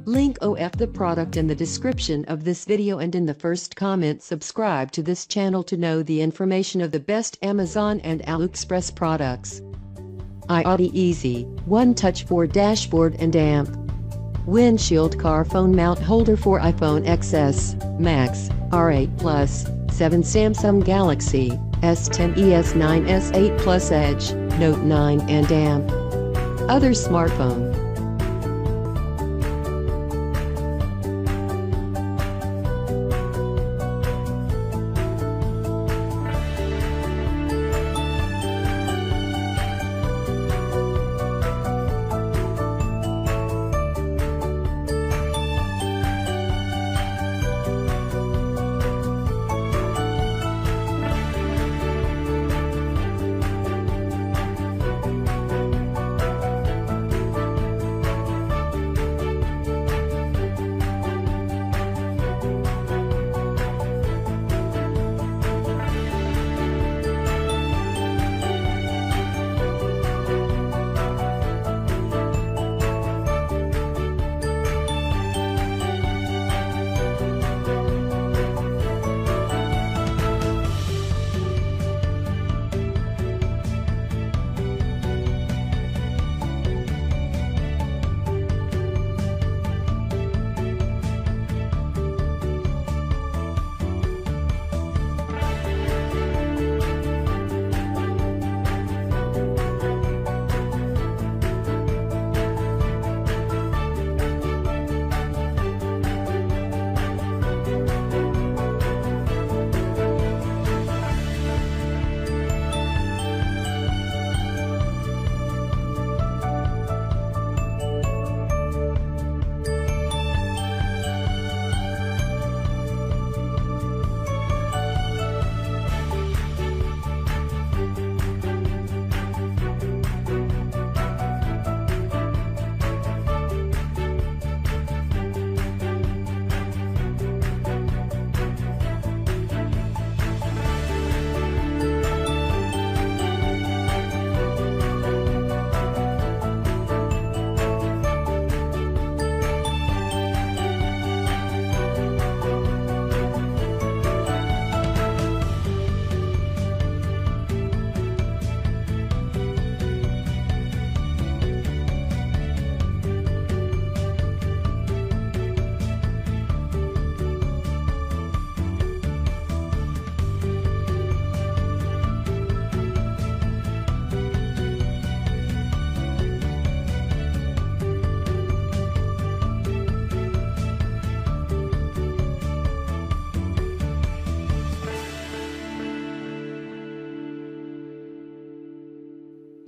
Link OF the product in the description of this video and in the first comment. Subscribe to this channel to know the information of the best Amazon and AliExpress products. iOttie Easy, One Touch for Dashboard and Amp. Windshield car phone mount holder for iPhone XS, Max, R8 Plus, 7 Samsung Galaxy, S10 ES9 S8 Plus Edge, Note 9 and Amp. Other smartphone.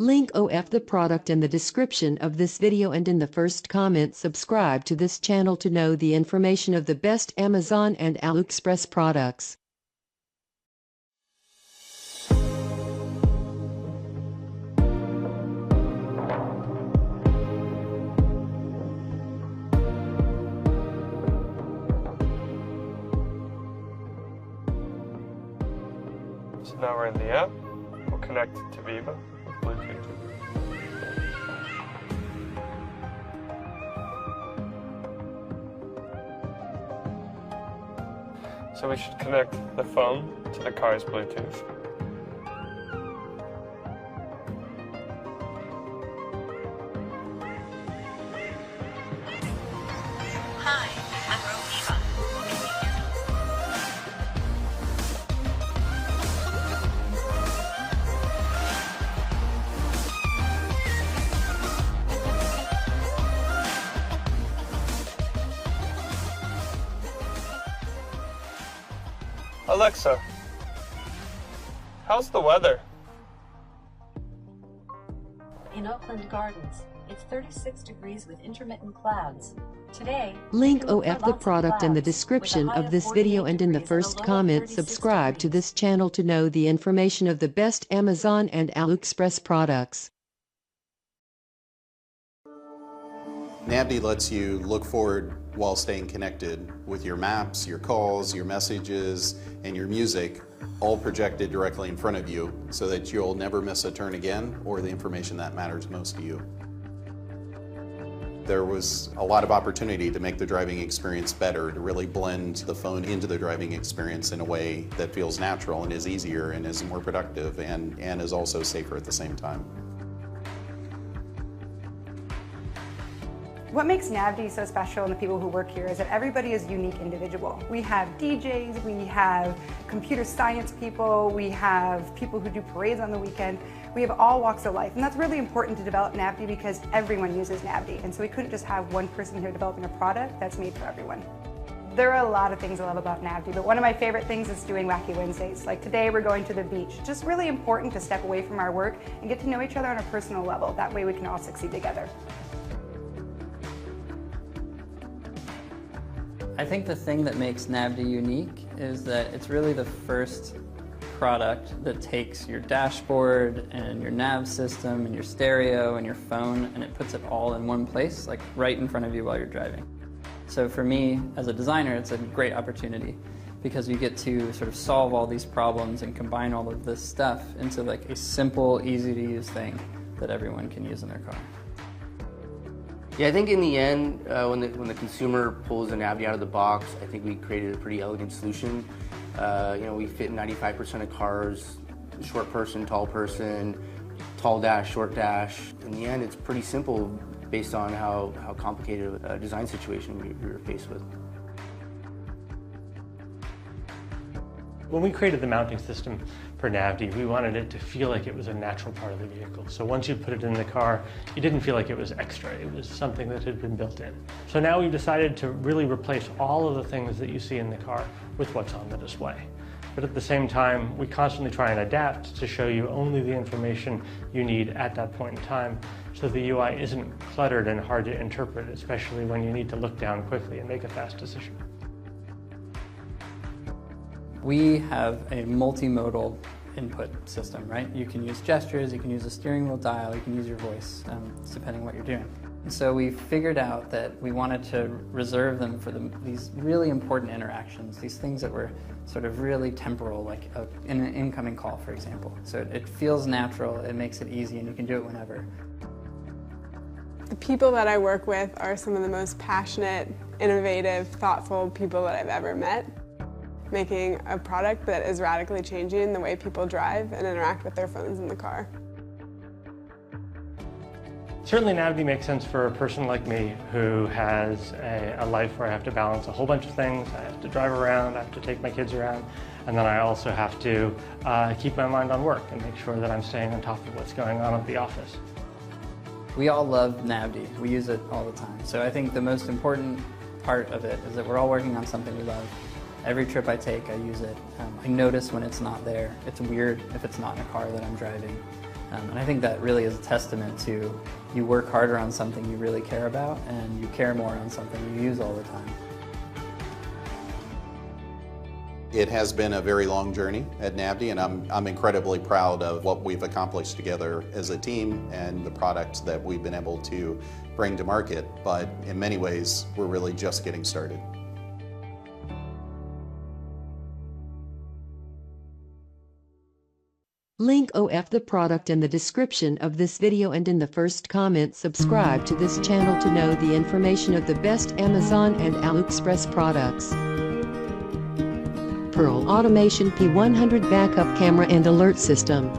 Link OF the product in the description of this video and in the first comment. Subscribe to this channel to know the information of the best Amazon and AliExpress products. So now we're in the app. We'll connect it to Viva with Bluetooth. So we should connect the phone to the car's Bluetooth. Hi, I'm Roav. Alexa, how's the weather? In Oakland Gardens, it's 36 degrees with intermittent clouds. Today, Link OF the product in the description of this video and in the first comment. Subscribe to this channel to know the information of the best Amazon and AliExpress products. Navdy lets you look forward while staying connected with your maps, your calls, your messages, and your music all projected directly in front of you so that you'll never miss a turn again or the information that matters most to you. there was a lot of opportunity to make the driving experience better, to really blend the phone into the driving experience in a way that feels natural and is easier and is more productive and is also safer at the same time. What makes Navdy so special and the people who work here is that everybody is a unique individual. We have DJs, we have computer science people, we have people who do parades on the weekend. We have all walks of life, and that's really important to develop Navdy because everyone uses Navdy, and so we couldn't just have one person here developing a product that's made for everyone. There are a lot of things I love about Navdy, but one of my favorite things is doing Wacky Wednesdays. Like today we're going to the beach. Just really important to step away from our work and get to know each other on a personal level. That way we can all succeed together. I think the thing that makes Navdy unique is that it's really the first product that takes your dashboard and your nav system and your stereo and your phone and it puts it all in one place, like right in front of you while you're driving. So for me, as a designer, it's a great opportunity because you get to sort of solve all these problems and combine all of this stuff into like a simple, easy to use thing that everyone can use in their car. Yeah, I think in the end, when the consumer pulls the Navdy out of the box, I think we created a pretty elegant solution. We fit 95% of cars, short person, tall dash, short dash. In the end, it's pretty simple based on how complicated a design situation we were faced with. When we created the mounting system for Navdy, we wanted it to feel like it was a natural part of the vehicle. So once you put it in the car, you didn't feel like it was extra. It was something that had been built in. So now we've decided to really replace all of the things that you see in the car with what's on the display. But at the same time, we constantly try and adapt to show you only the information you need at that point in time, so the UI isn't cluttered and hard to interpret, especially when you need to look down quickly and make a fast decision. We have a multimodal input system, right? You can use gestures, you can use a steering wheel dial, you can use your voice, depending on what you're doing. And so we figured out that we wanted to reserve them for these really important interactions, these things that were sort of really temporal, like in an incoming call, for example. So it feels natural, it makes it easy, and you can do it whenever. The people that I work with are some of the most passionate, innovative, thoughtful people that I've ever met, making a product that is radically changing the way people drive and interact with their phones in the car. Certainly Navdy makes sense for a person like me who has a life where I have to balance a whole bunch of things. I have to drive around, I have to take my kids around, and then I also have to keep my mind on work and make sure that I'm staying on top of what's going on at the office. We all love Navdy. We use it all the time. So I think the most important part of it is that we're all working on something we love. Every trip I take, I use it. I notice when it's not there. It's weird if it's not in a car that I'm driving. And I think that really is a testament to you work harder on something you really care about and you care more on something you use all the time. It has been a very long journey at Navdy, and I'm incredibly proud of what we've accomplished together as a team and the products that we've been able to bring to market. But in many ways, we're really just getting started. Link OF the product in the description of this video and in the first comment. Subscribe to this channel to know the information of the best Amazon and AliExpress products. Pearl Automation P100 backup camera and alert system.